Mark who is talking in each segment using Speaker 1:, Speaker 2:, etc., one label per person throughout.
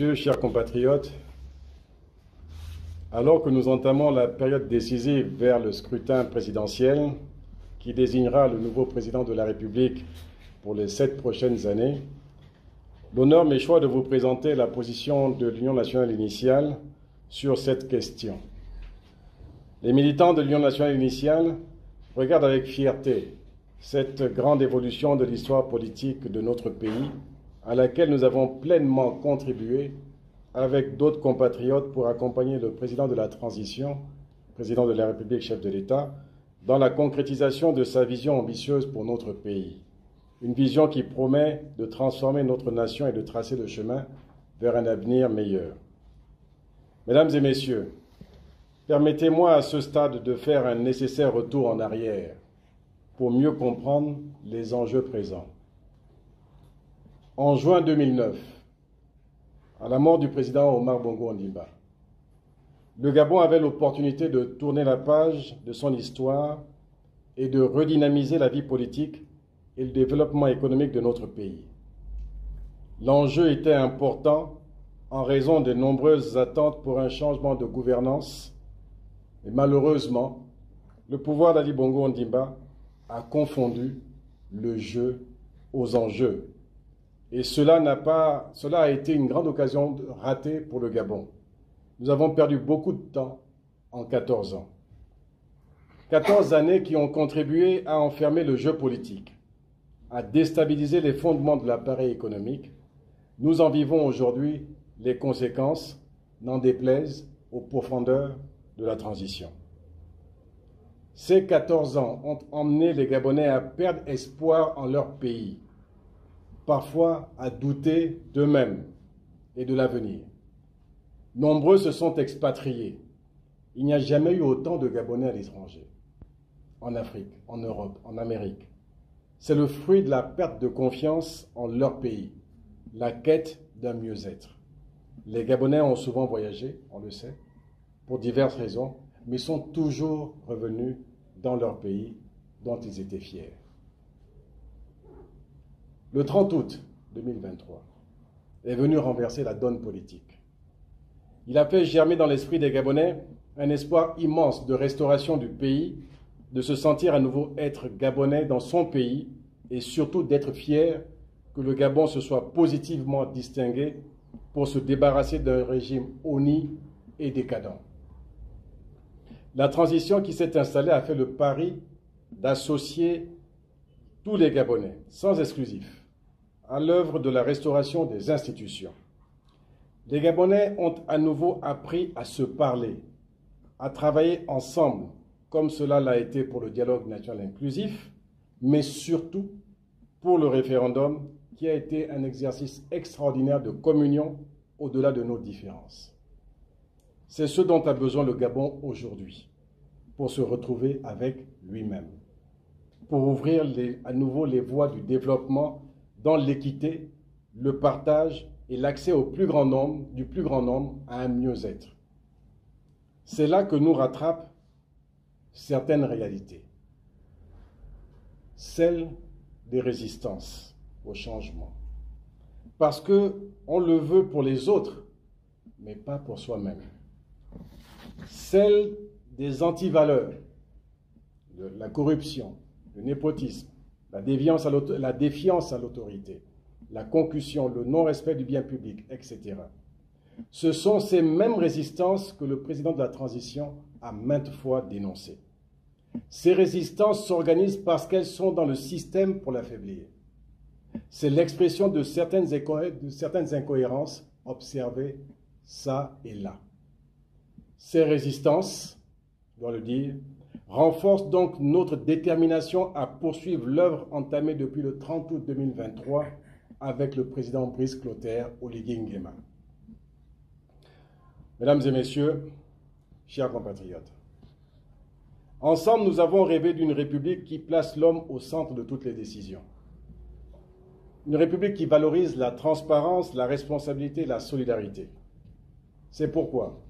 Speaker 1: Messieurs, chers compatriotes, alors que nous entamons la période décisive vers le scrutin présidentiel qui désignera le nouveau président de la République pour les 7 prochaines années, l'honneur m'est choix de vous présenter la position de l'Union nationale initiale sur cette question. Les militants de l'Union nationale initiale regardent avec fierté cette grande évolution de l'histoire politique de notre pays à laquelle nous avons pleinement contribué avec d'autres compatriotes pour accompagner le président de la transition, président de la République, chef de l'État, dans la concrétisation de sa vision ambitieuse pour notre pays. Une vision qui promet de transformer notre nation et de tracer le chemin vers un avenir meilleur. Mesdames et messieurs, permettez-moi à ce stade de faire un nécessaire retour en arrière pour mieux comprendre les enjeux présents. En juin 2009, à la mort du président Omar Bongo Ondimba, le Gabon avait l'opportunité de tourner la page de son histoire et de redynamiser la vie politique et le développement économique de notre pays. L'enjeu était important en raison des nombreuses attentes pour un changement de gouvernance, mais malheureusement, le pouvoir d'Ali Bongo Ondimba a confondu le jeu aux enjeux. Et cela a été une grande occasion ratée pour le Gabon. Nous avons perdu beaucoup de temps en 14 ans. 14 années qui ont contribué à enfermer le jeu politique, à déstabiliser les fondements de l'appareil économique. Nous en vivons aujourd'hui les conséquences, n'en déplaise aux profondeurs de la transition. Ces 14 ans ont emmené les Gabonais à perdre espoir en leur pays, parfois à douter d'eux-mêmes et de l'avenir. Nombreux se sont expatriés. Il n'y a jamais eu autant de Gabonais à l'étranger, en Afrique, en Europe, en Amérique. C'est le fruit de la perte de confiance en leur pays, la quête d'un mieux-être. Les Gabonais ont souvent voyagé, on le sait, pour diverses raisons, mais sont toujours revenus dans leur pays dont ils étaient fiers. Le 30 août 2023 est venu renverser la donne politique. Il a fait germer dans l'esprit des Gabonais un espoir immense de restauration du pays, de se sentir à nouveau être Gabonais dans son pays et surtout d'être fier que le Gabon se soit positivement distingué pour se débarrasser d'un régime honni et décadent. La transition qui s'est installée a fait le pari d'associer tous les Gabonais, sans exclusif, à l'œuvre de la restauration des institutions. Les Gabonais ont à nouveau appris à se parler, à travailler ensemble, comme cela l'a été pour le dialogue national inclusif, mais surtout pour le référendum qui a été un exercice extraordinaire de communion au-delà de nos différences. C'est ce dont a besoin le Gabon aujourd'hui, pour se retrouver avec lui-même, pour ouvrir à nouveau les voies du développement dans l'équité, le partage et l'accès du plus grand nombre à un mieux-être. C'est là que nous rattrapent certaines réalités, celles des résistances au changement, parce qu'on le veut pour les autres, mais pas pour soi-même. Celles des antivaleurs, la corruption, le népotisme, la défiance à l'autorité, la concussion, le non-respect du bien public, etc. Ce sont ces mêmes résistances que le président de la transition a maintes fois dénoncées. Ces résistances s'organisent parce qu'elles sont dans le système pour l'affaiblir. C'est l'expression de certaines incohérences observées ça et là. Ces résistances, je dois le dire, renforcent donc notre détermination à poursuivre l'œuvre entamée depuis le 30 août 2023 avec le président Brice Clotaire Oligui Nguema. Mesdames et messieurs, chers compatriotes, ensemble nous avons rêvé d'une république qui place l'homme au centre de toutes les décisions. Une république qui valorise la transparence, la responsabilité et la solidarité. C'est pourquoi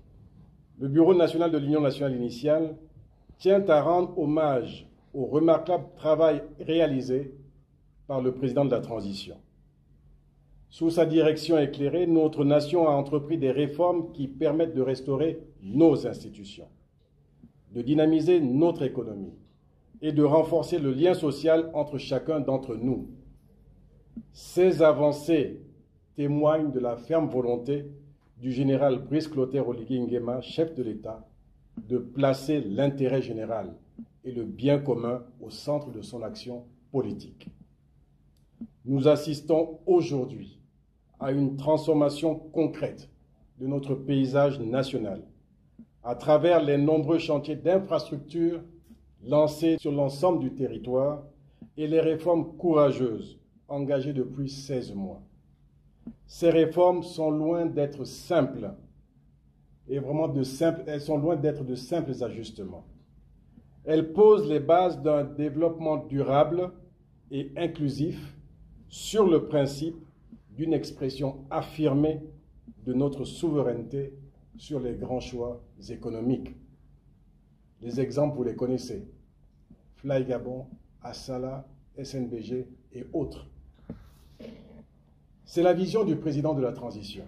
Speaker 1: le Bureau national de l'Union nationale initiale tient à rendre hommage au remarquable travail réalisé par le président de la transition. Sous sa direction éclairée, notre nation a entrepris des réformes qui permettent de restaurer nos institutions, de dynamiser notre économie et de renforcer le lien social entre chacun d'entre nous. Ces avancées témoignent de la ferme volonté du général Brice Clotaire Oligui Nguema, chef de l'État, de placer l'intérêt général et le bien commun au centre de son action politique. Nous assistons aujourd'hui à une transformation concrète de notre paysage national à travers les nombreux chantiers d'infrastructures lancés sur l'ensemble du territoire et les réformes courageuses engagées depuis 16 mois. Ces réformes sont loin d'être simples elles sont loin d'être de simples ajustements. Elles posent les bases d'un développement durable et inclusif sur le principe d'une expression affirmée de notre souveraineté sur les grands choix économiques. Les exemples, vous les connaissez. Fly Gabon, Assala, SNBG et autres. C'est la vision du président de la transition.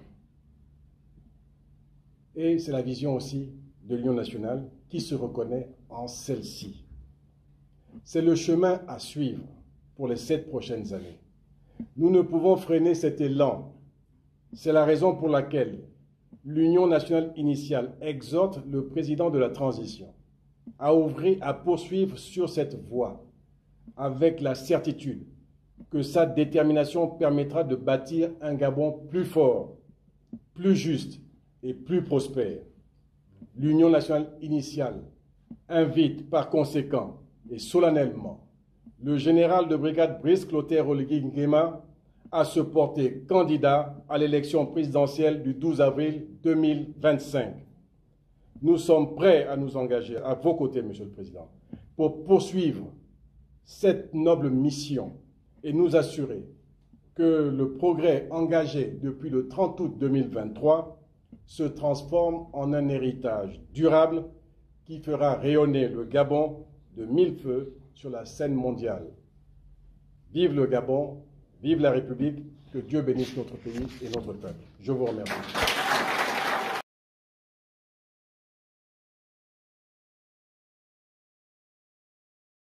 Speaker 1: Et c'est la vision aussi de l'Union nationale qui se reconnaît en celle-ci. C'est le chemin à suivre pour les 7 prochaines années. Nous ne pouvons freiner cet élan. C'est la raison pour laquelle l'Union nationale initiale exhorte le président de la transition à poursuivre sur cette voie avec la certitude que sa détermination permettra de bâtir un Gabon plus fort, plus juste et plus prospère. L'Union nationale initiale invite par conséquent et solennellement le général de brigade Brice Clotaire Oligui Nguema à se porter candidat à l'élection présidentielle du 12 avril 2025. Nous sommes prêts à nous engager à vos côtés, Monsieur le Président, pour poursuivre cette noble mission et nous assurer que le progrès engagé depuis le 30 août 2023 se transforme en un héritage durable qui fera rayonner le Gabon de mille feux sur la scène mondiale. Vive le Gabon, vive la République, que Dieu bénisse notre pays et notre peuple. Je vous remercie.